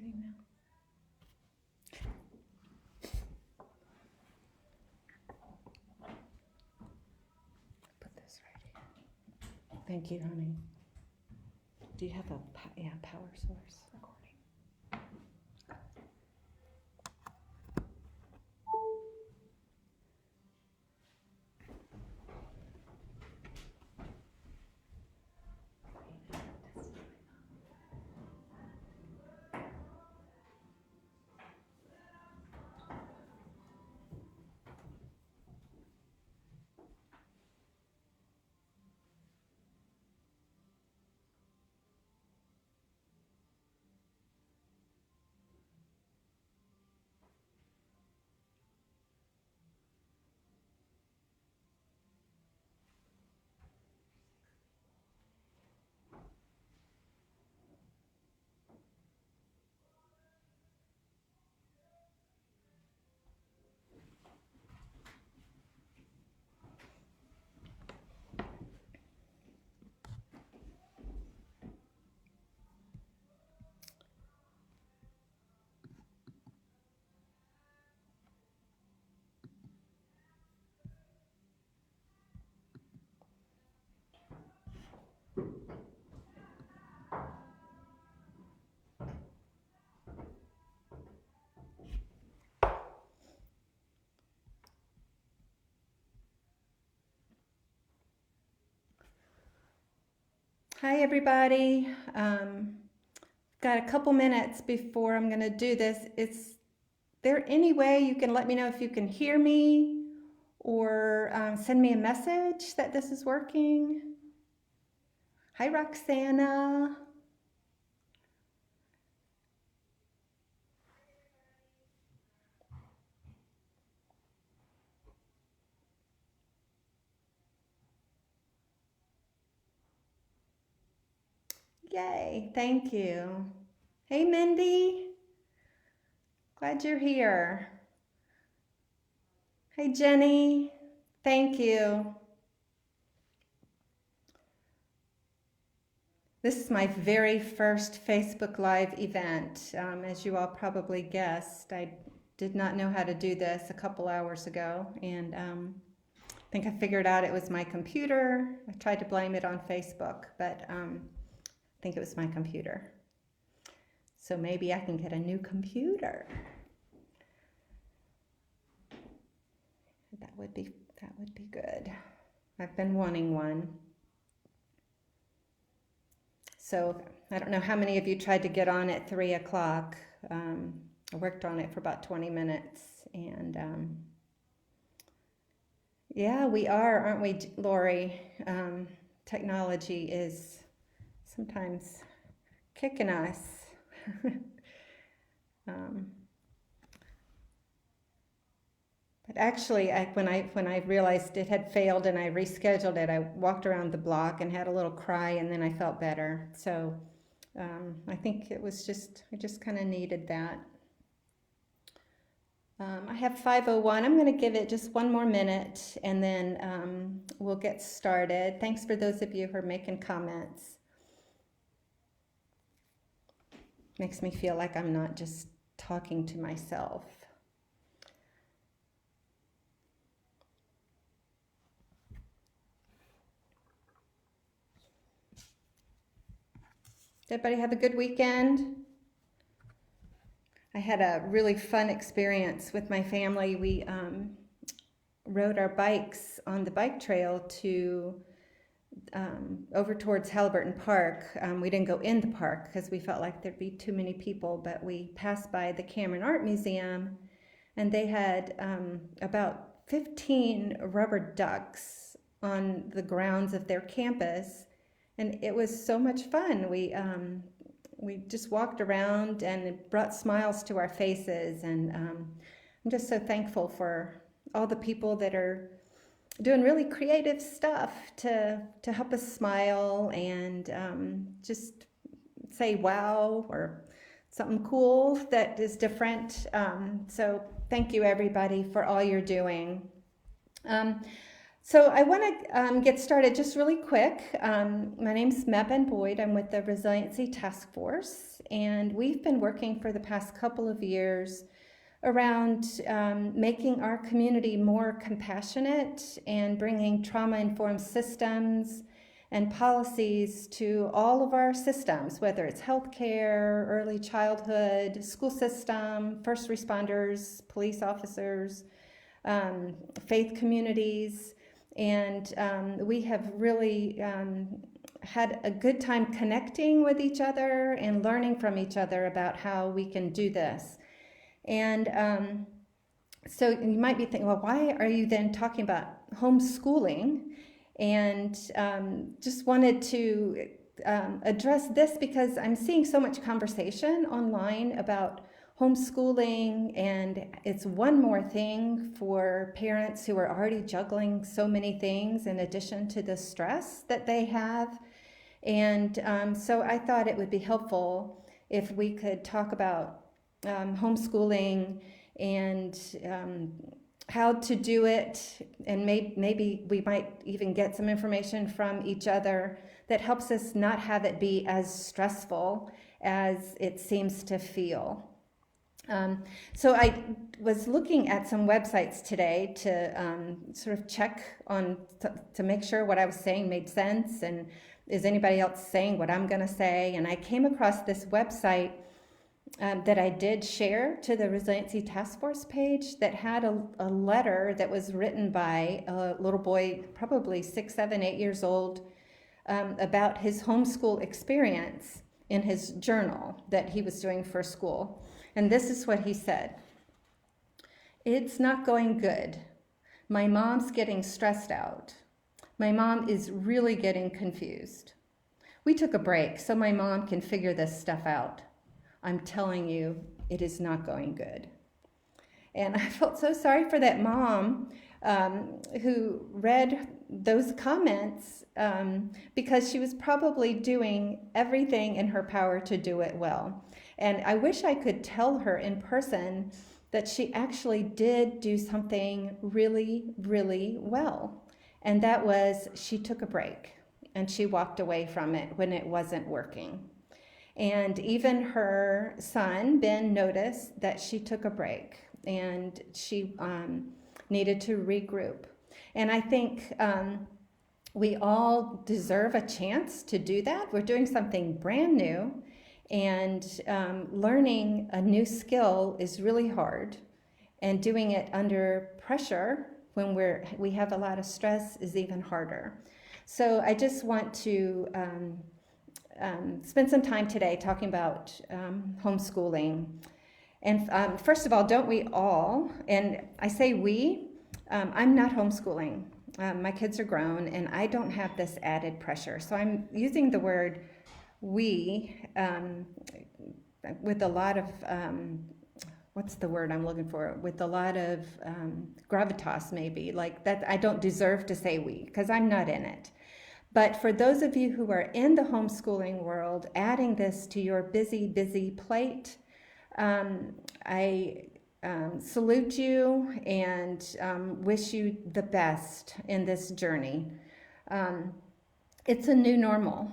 starting now. Put this right here. Thank you, honey. Do you have a power source recording? Hi, everybody. Got a couple minutes before I'm going to do this. Is there any way you can let me know if you can hear me or send me a message that this is working? Hi, Roxana. Yay, thank you. Hey, Mindy. Glad you're here. Hey, Jenny. Thank you. This is my very first Facebook Live event. As you all probably guessed, I did not know how to do this a couple hours ago, and I think I figured out it was my computer. I tried to blame it on Facebook, but I think it was my computer. So maybe I can get a new computer. That would be good. I've been wanting one. So I don't know how many of you tried to get on at 3 o'clock. I worked on it for about 20 minutes, and yeah, we are, aren't we, Lori? Technology is sometimes kicking us. But actually, when I realized it had failed and I rescheduled it, I walked around the block and had a little cry, and then I felt better. So I think it was I just kind of needed that. I have 5:01. I'm going to give it just one more minute, and then we'll get started. Thanks for those of you who are making comments. Makes me feel like I'm not just talking to myself. Did everybody have a good weekend? I had a really fun experience with my family. We rode our bikes on the bike trail to over towards Halliburton Park. We didn't go in the park because we felt like there'd be too many people, but we passed by the Cameron Art Museum, and they had about 15 rubber ducks on the grounds of their campus. And it was so much fun. We just walked around, and it brought smiles to our faces. And I'm just so thankful for all the people that are doing really creative stuff to help us smile and just say wow or something cool that is different. So thank you, everybody, for all you're doing. So I want to get started just really quick. My name's Mebane Boyd. I'm with the Resiliency Task Force, and we've been working for the past couple of years around making our community more compassionate and bringing trauma-informed systems and policies to all of our systems, whether it's healthcare, early childhood, school system, first responders, police officers, faith communities. And we have really had a good time connecting with each other and learning from each other about how we can do this. And so you might be thinking, well, why are you then talking about homeschooling? And just wanted to address this because I'm seeing so much conversation online about homeschooling, and it's one more thing for parents who are already juggling so many things in addition to the stress that they have. And so I thought it would be helpful if we could talk about homeschooling and how to do it, and maybe we might even get some information from each other that helps us not have it be as stressful as it seems to feel. So I was looking at some websites today to sort of check on, to make sure what I was saying made sense, and is anybody else saying what I'm going to say? And I came across this website that I did share to the Resiliency Task Force page that had a letter that was written by a little boy, probably 6, 7, 8 years old, about his homeschool experience in his journal that he was doing for school. And this is what he said. "It's not going good. My mom's getting stressed out. My mom is really getting confused. We took a break so my mom can figure this stuff out. I'm telling you, it is not going good." And I felt so sorry for that mom who read those comments because she was probably doing everything in her power to do it well. And I wish I could tell her in person that she actually did do something really, really well. And that was, she took a break and she walked away from it when it wasn't working. And even her son, Ben, noticed that she took a break and she needed to regroup. And I think we all deserve a chance to do that. We're doing something brand new, and learning a new skill is really hard. And doing it under pressure when we have a lot of stress is even harder. So I just want to spend some time today talking about homeschooling. And first of all, don't we all, and I say we, I'm not homeschooling. My kids are grown and I don't have this added pressure. So I'm using the word we with a lot of, what's the word I'm looking for? With a lot of gravitas maybe, like that. I don't deserve to say we because I'm not in it. But for those of you who are in the homeschooling world, adding this to your busy, busy plate, I salute you and wish you the best in this journey. It's a new normal,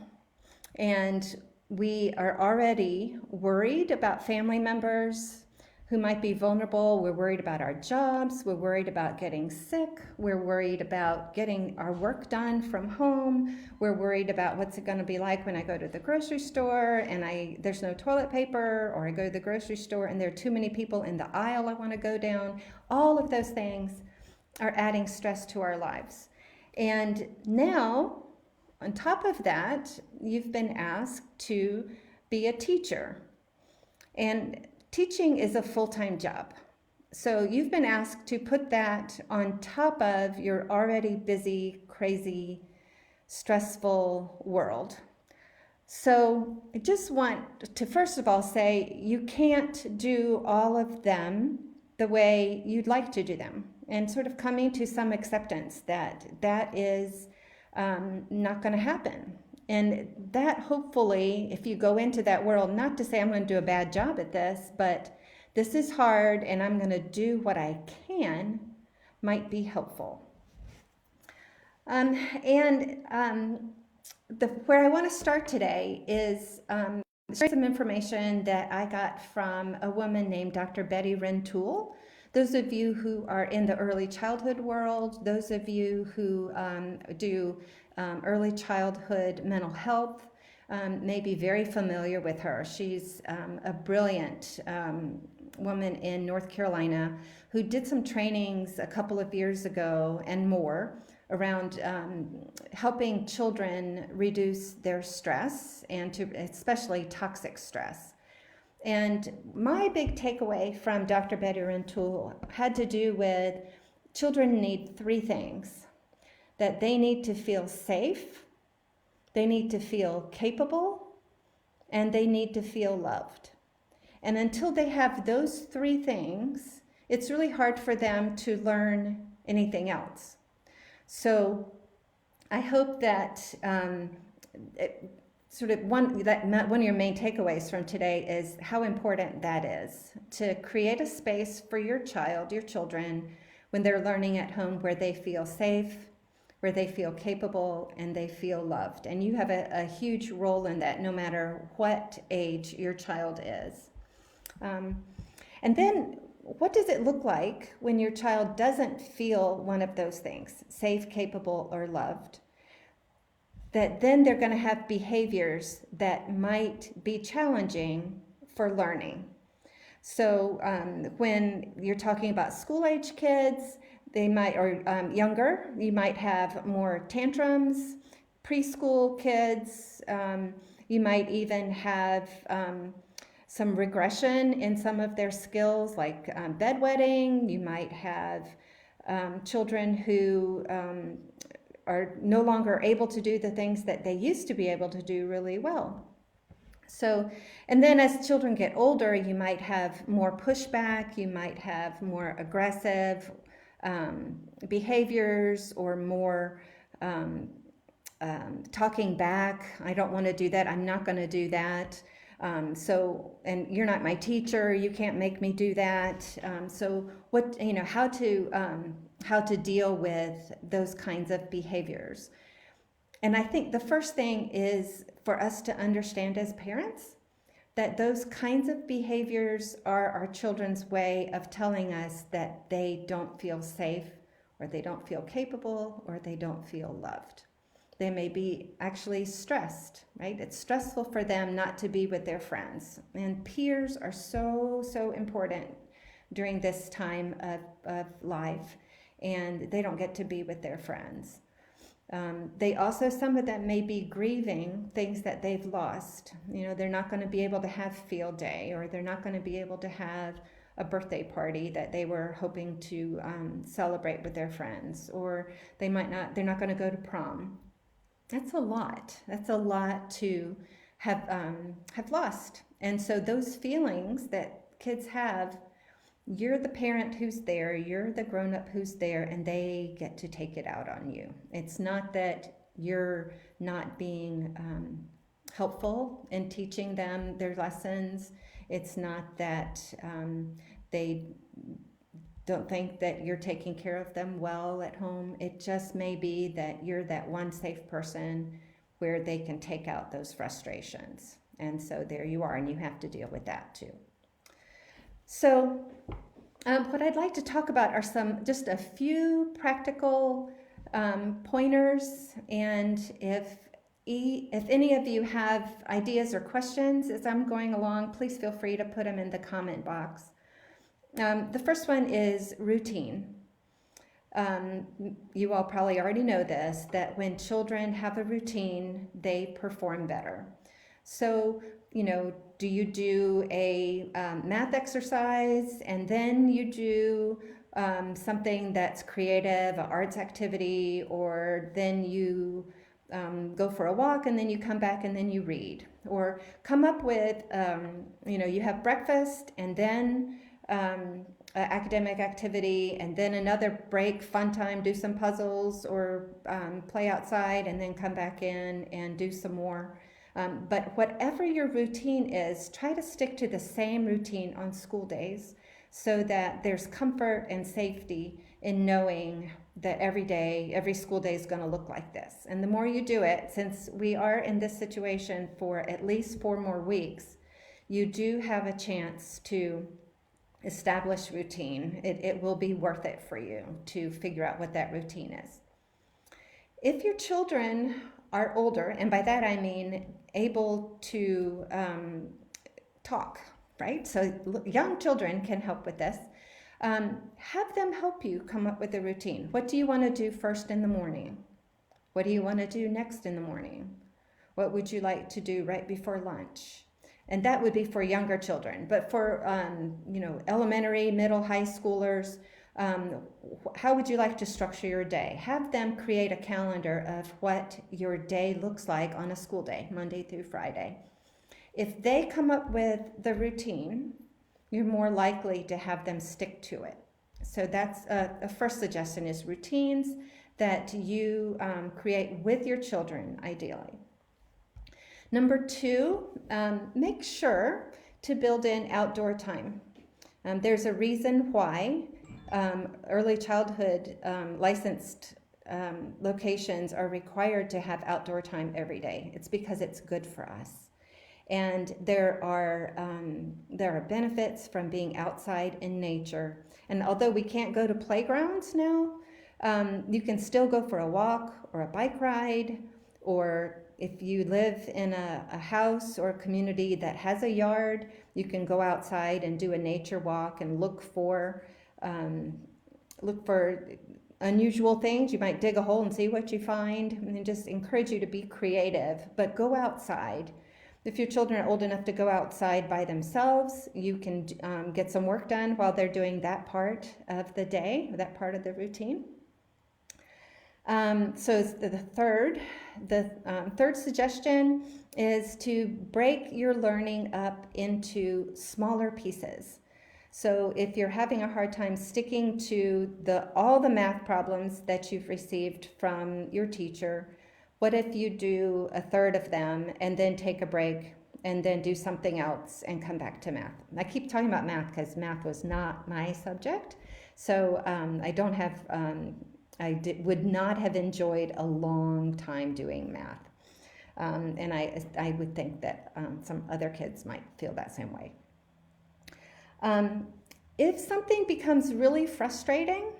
and we are already worried about family members who might be vulnerable. We're worried about our jobs. We're worried about getting sick. We're worried about getting our work done from home. We're worried about what's it going to be like when I go to the grocery store and there's no toilet paper, or I go to the grocery store and there are too many people in the aisle I want to go down. All of those things are adding stress to our lives. And now, on top of that, you've been asked to be a teacher. And teaching is a full-time job. So you've been asked to put that on top of your already busy, crazy, stressful world. So I just want to first of all say you can't do all of them the way you'd like to do them, and sort of coming to some acceptance that that is not going to happen. And that hopefully, if you go into that world, not to say I'm going to do a bad job at this, but this is hard and I'm going to do what I can, might be helpful. Um, and where I want to start today is some information that I got from a woman named Dr. Betty Rentoul. Those of you who are in the early childhood world, those of you who do early childhood mental health, may be very familiar with her. She's a brilliant woman in North Carolina who did some trainings a couple of years ago and more around helping children reduce their stress and to especially toxic stress. And my big takeaway from Dr. Betty Rentoul had to do with children need three things: that they need to feel safe, they need to feel capable, and they need to feel loved. And until they have those three things, it's really hard for them to learn anything else. So I hope that one of your main takeaways from today is how important that is, to create a space for your child, your children, when they're learning at home, where they feel safe, where they feel capable, and they feel loved. And you have a huge role in that, no matter what age your child is. And then, what does it look like when your child doesn't feel one of those things, safe, capable, or loved? That then they're going to have behaviors that might be challenging for learning. So when you're talking about school-age kids, they might, or younger, you might have more tantrums. Preschool kids, you might even have some regression in some of their skills, like bedwetting. You might have children who are no longer able to do the things that they used to be able to do really well. So, and then as children get older, you might have more pushback, you might have more aggressive behaviors, or more talking back. I don't want to do that, I'm not going to do that. And you're not my teacher, you can't make me do that. So what, how to deal with those kinds of behaviors. And I think the first thing is for us to understand as parents that those kinds of behaviors are our children's way of telling us that they don't feel safe, or they don't feel capable, or they don't feel loved. They may be actually stressed, right? It's stressful for them not to be with their friends. And peers are so, so important during this time of life, and they don't get to be with their friends. They also, some of them may be grieving things that they've lost. They're not going to be able to have field day, or they're not going to be able to have a birthday party that they were hoping to celebrate with their friends, or they're not going to go to prom. That's a lot. That's a lot to have lost. And so those feelings that kids have, you're the parent who's there, you're the grown-up who's there, and they get to take it out on you. It's not that you're not being helpful in teaching them their lessons. It's not that they don't think that you're taking care of them well at home. It just may be that you're that one safe person where they can take out those frustrations. And so there you are, and you have to deal with that too. So what I'd like to talk about are just a few practical pointers, and if any of you have ideas or questions as I'm going along, please feel free to put them in the comment box. The first one is routine. You all probably already know this, that when children have a routine, they perform better. So, do you do a math exercise, and then you do something that's creative, an arts activity, or then you go for a walk, and then you come back and then you read? Or come up with, you have breakfast, and then academic activity, and then another break, fun time, do some puzzles, or play outside, and then come back in and do some more. But whatever your routine is, try to stick to the same routine on school days, so that there's comfort and safety in knowing that every day, every school day is going to look like this. And the more you do it, since we are in this situation for at least 4 more weeks, you do have a chance to establish routine. It will be worth it for you to figure out what that routine is. If your children are older, and by that I mean able to talk, right? So young children can help with this. Have them help you come up with a routine. What do you want to do first in the morning? What do you want to do next in the morning? What would you like to do right before lunch? And that would be for younger children. But for elementary, middle, high schoolers, how would you like to structure your day? Have them create a calendar of what your day looks like on a school day, Monday through Friday. If they come up with the routine, you're more likely to have them stick to it. So that's a first suggestion, is routines that you create with your children, ideally. Number 2, make sure to build in outdoor time. There's a reason why early childhood licensed locations are required to have outdoor time every day. It's because it's good for us. And there are benefits from being outside in nature. And although we can't go to playgrounds now, you can still go for a walk or a bike ride, or if you live in a house or a community that has a yard, you can go outside and do a nature walk and look for unusual things. You might dig a hole and see what you find, and just encourage you to be creative, but go outside. If your children are old enough to go outside by themselves, you can get some work done while they're doing that part of the day, that part of the routine. So the third suggestion is to break your learning up into smaller pieces. So if you're having a hard time sticking to all the math problems that you've received from your teacher, what if you do a third of them and then take a break and then do something else and come back to math? I keep talking about math because math was not my subject. So I would not have enjoyed a long time doing math. And I would think that some other kids might feel that same way. If something becomes really frustrating,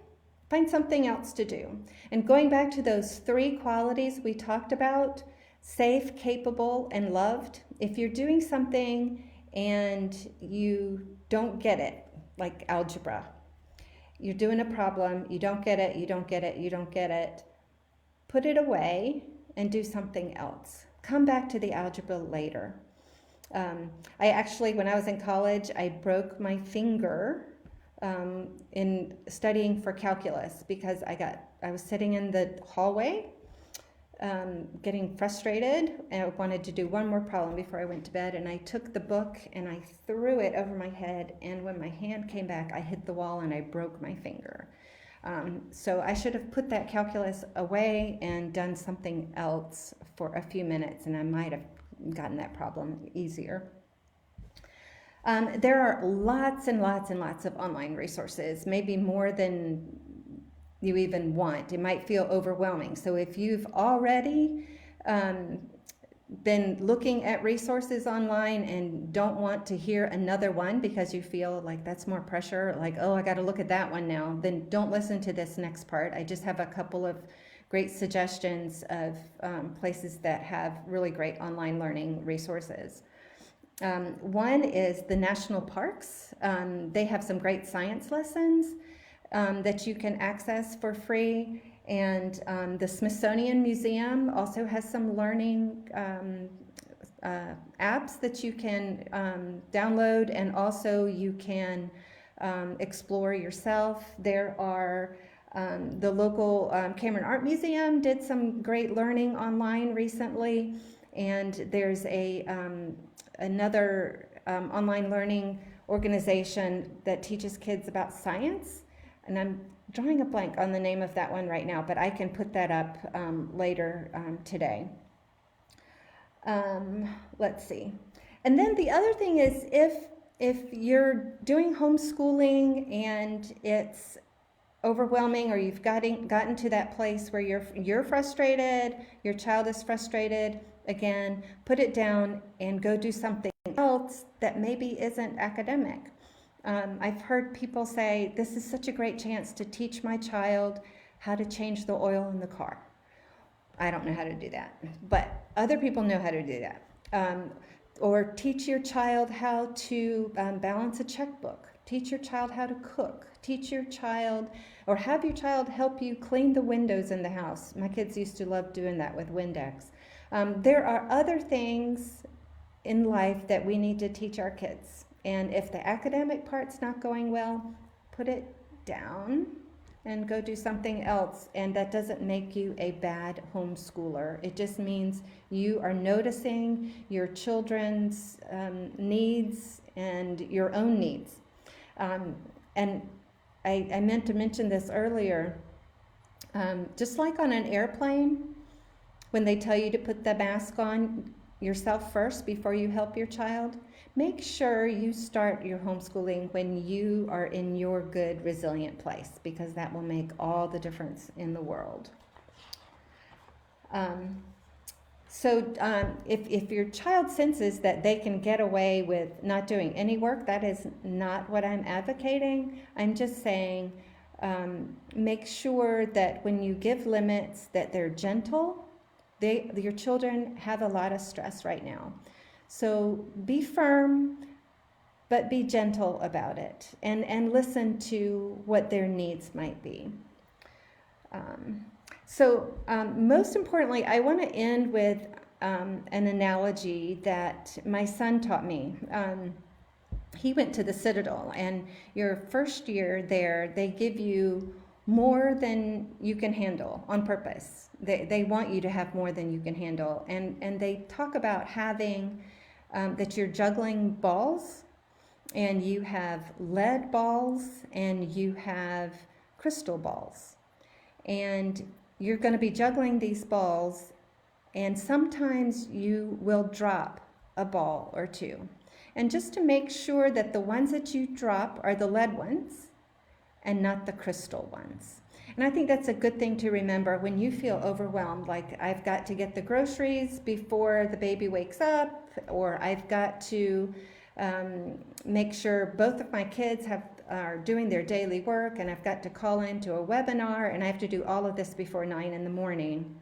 find something else to do. And going back to those 3 qualities we talked about, safe, capable, and loved, if you're doing something and you don't get it, like algebra, you're doing a problem, you don't get it, you don't get it, you don't get it, put it away and do something else. Come back to the algebra later. I actually, when I was in college, I broke my finger in studying for calculus because I was sitting in the hallway getting frustrated, and I wanted to do one more problem before I went to bed, and I took the book and I threw it over my head, and when my hand came back, I hit the wall and I broke my finger. So I should have put that calculus away and done something else for a few minutes, and I might have gotten that problem easier. There are lots and lots and lots of online resources, maybe more than you even want. It might feel overwhelming. So if you've already been looking at resources online and don't want to hear another one because you feel like that's more pressure, like, oh, I got to look at that one now, then don't listen to this next part. I just have a couple of great suggestions of places that have really great online learning resources. One is the national parks. They have some great science lessons that you can access for free. And the Smithsonian Museum also has some learning apps that you can download, and also you can explore yourself. There are the local Cameron Art Museum did some great learning online recently, and there's another online learning organization that teaches kids about science, and I'm drawing a blank on the name of that one right now, but I can put that up later today. Let's see. And then the other thing is, if you're doing homeschooling and it's overwhelming, or you've gotten to that place where you're frustrated, your child is frustrated, again, put it down and go do something else that maybe isn't academic. I've heard people say, this is such a great chance to teach my child how to change the oil in the car. I don't know how to do that, but other people know how to do that. Or teach your child how to balance a checkbook. Teach your child how to cook. Teach your child, or have your child help you clean the windows in the house. My kids used to love doing that with Windex. There are other things in life that we need to teach our kids. And if the academic part's not going well, put it down and go do something else. And that doesn't make you a bad homeschooler. It just means you are noticing your children's needs and your own needs. And I meant to mention this earlier. Just like on an airplane, when they tell you to put the mask on yourself first before you help your child, make sure you start your homeschooling when you are in your good, resilient place, because that will make all the difference in the world. If your child senses that they can get away with not doing any work, that is not what I'm advocating. I'm just saying make sure that when you give limits that they're gentle. Your children have a lot of stress right now. So be firm, but be gentle about it, and listen to what their needs might be. Most importantly, I want to end with an analogy that my son taught me. He went to the Citadel, and your first year there, they give you more than you can handle on purpose. They want you to have more than you can handle. And they talk about having, that you're juggling balls, and you have lead balls, and you have crystal balls. And you're going to be juggling these balls, and sometimes you will drop a ball or two. And just to make sure that the ones that you drop are the lead ones and not the crystal ones. And I think that's a good thing to remember when you feel overwhelmed, like I've got to get the groceries before the baby wakes up, or I've got to make sure both of my kids are doing their daily work, and I've got to call into a webinar, and I have to do all of this before 9 in the morning.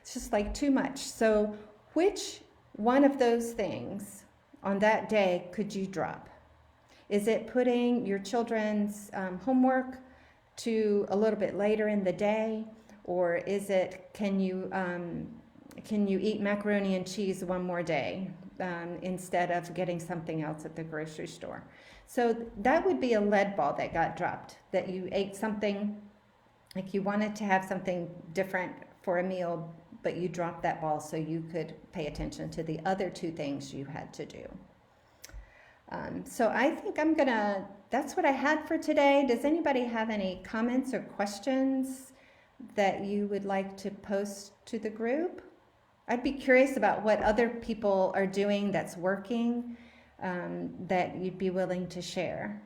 It's just like too much. So which one of those things on that day could you drop? Is it putting your children's homework to a little bit later in the day, or is it can you eat macaroni and cheese one more day instead of getting something else at the grocery store? So that would be a lead ball that got dropped, that you ate something, like you wanted to have something different for a meal, but you dropped that ball so you could pay attention to the other two things you had to do. So I think that's what I had for today. Does anybody have any comments or questions that you would like to post to the group? I'd be curious about what other people are doing that's working, that you'd be willing to share.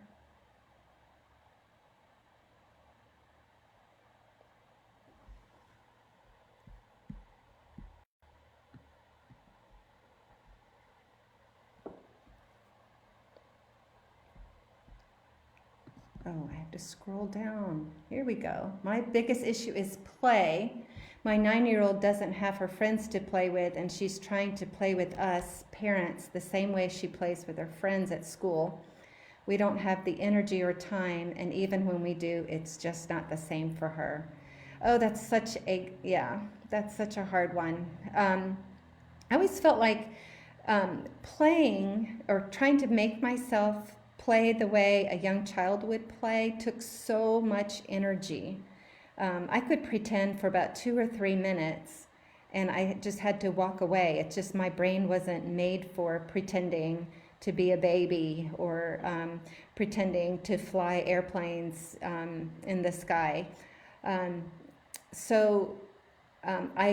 Oh, I have to scroll down. Here we go. My biggest issue is play. My 9-year-old doesn't have her friends to play with, and she's trying to play with us, parents, the same way she plays with her friends at school. We don't have the energy or time, and even when we do, it's just not the same for her. Oh, that's such a hard one. I always felt like playing or trying to make myself play the way a young child would play took so much energy. I could pretend for about 2 or 3 minutes, and I just had to walk away. It's just my brain wasn't made for pretending to be a baby or pretending to fly airplanes in the sky. I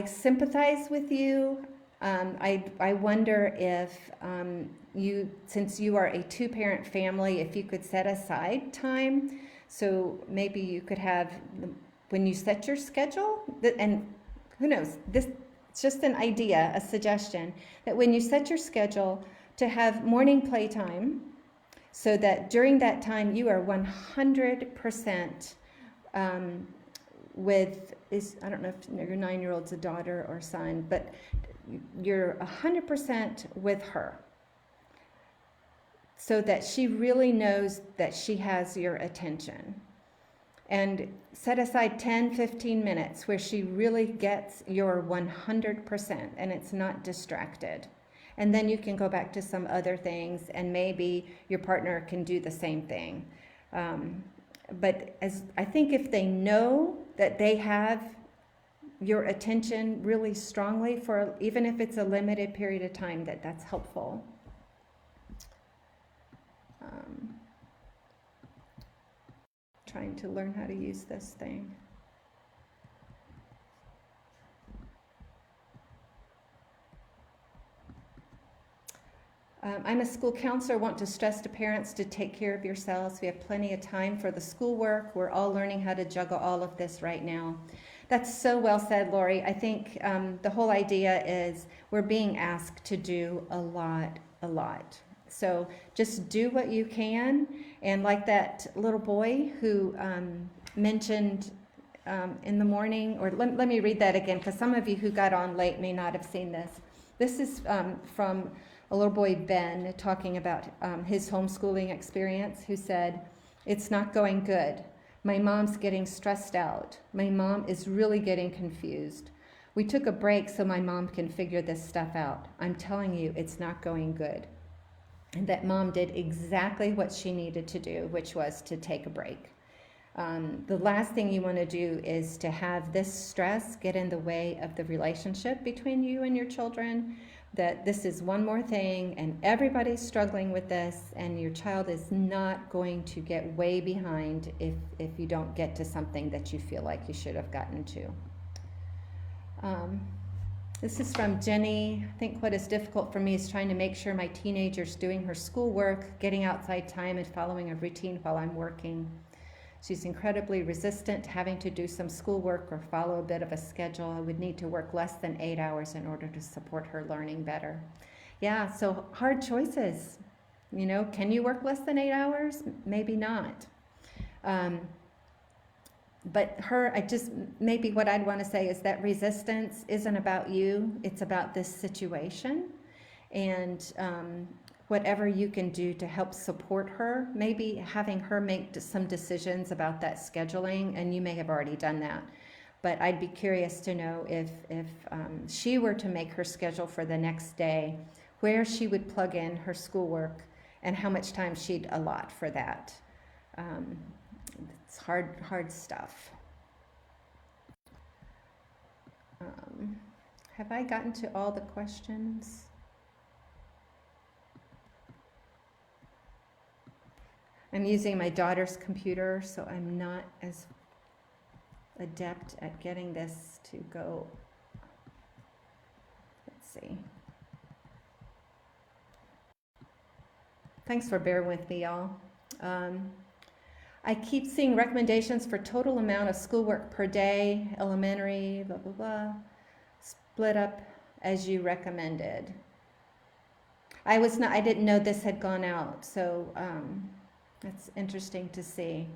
sympathize with you. I wonder if since you are a 2-parent family, if you could set aside time So maybe you could have, when you set your schedule, and who knows, this it's just an idea, a suggestion, that when you set your schedule to have morning playtime, so that during that time you are 100% with, I don't know if your 9-year-old's a daughter or son, but you're 100% with her, so that she really knows that she has your attention. And set aside 10-15 minutes where she really gets your 100% and it's not distracted. And then you can go back to some other things, and maybe your partner can do the same thing. But as I think if they know that they have your attention really strongly for, even if it's a limited period of time, that's helpful. Trying to learn how to use this thing. I'm a school counselor. Want to stress to parents to take care of yourselves. We have plenty of time for the schoolwork. We're all learning how to juggle all of this right now. That's so well said, Lori. I think the whole idea is we're being asked to do a lot. So just do what you can. And like that little boy who mentioned in the morning, or let me read that again, because some of you who got on late may not have seen this. This is from a little boy, Ben, talking about his homeschooling experience, who said, "It's not going good. My mom's getting stressed out. My mom is really getting confused. We took a break so my mom can figure this stuff out. I'm telling you, it's not going good." And that mom did exactly what she needed to do, which was to take a break. The last thing you want to do is to have this stress get in the way of the relationship between you and your children, that this is one more thing and everybody's struggling with this, and your child is not going to get way behind if you don't get to something that you feel like you should have gotten to. This is from Jenny. I think what is difficult for me is trying to make sure my teenager's doing her schoolwork, getting outside time, and following a routine while I'm working. She's incredibly resistant to having to do some schoolwork or follow a bit of a schedule. I would need to work less than 8 hours in order to support her learning better. Yeah, so hard choices. You know, can you work less than 8 hours? Maybe not. But maybe what I'd want to say is that resistance isn't about you, it's about this situation. And whatever you can do to help support her, maybe having her make some decisions about that scheduling, and you may have already done that. But I'd be curious to know if she were to make her schedule for the next day, where she would plug in her schoolwork and how much time she'd allot for that. It's hard stuff. Have I gotten to all the questions? I'm using my daughter's computer, so I'm not as adept at getting this to go. Let's see. Thanks for bearing with me, y'all. I keep seeing recommendations for total amount of schoolwork per day, elementary, blah, blah, blah, split up as you recommended. I didn't know this had gone out, so that's interesting to see.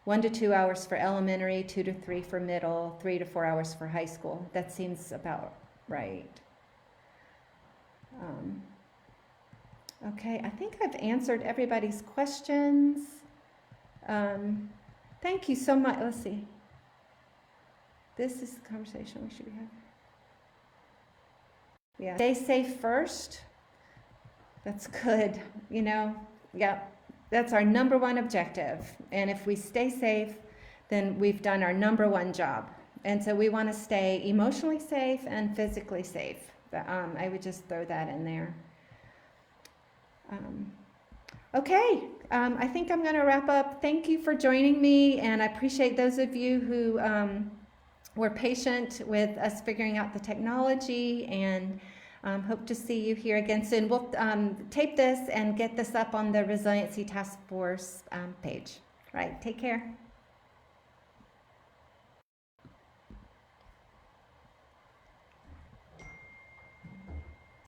1 to 2 hours for elementary, 2 to 3 for middle, 3 to 4 hours for high school. That seems about right. Okay, I think I've answered everybody's questions. Thank you so much. Let's see. This is the conversation we should be having. Yeah. Stay safe first. That's good. You know, yeah, that's our number one objective. And if we stay safe, then we've done our number one job. And so we want to stay emotionally safe and physically safe. I would just throw that in there. Okay, I think I'm going to wrap up. Thank you for joining me, and I appreciate those of you who were patient with us figuring out the technology, and hope to see you here again soon. We'll tape this and get this up on the Resiliency Task Force page. Right. Take care.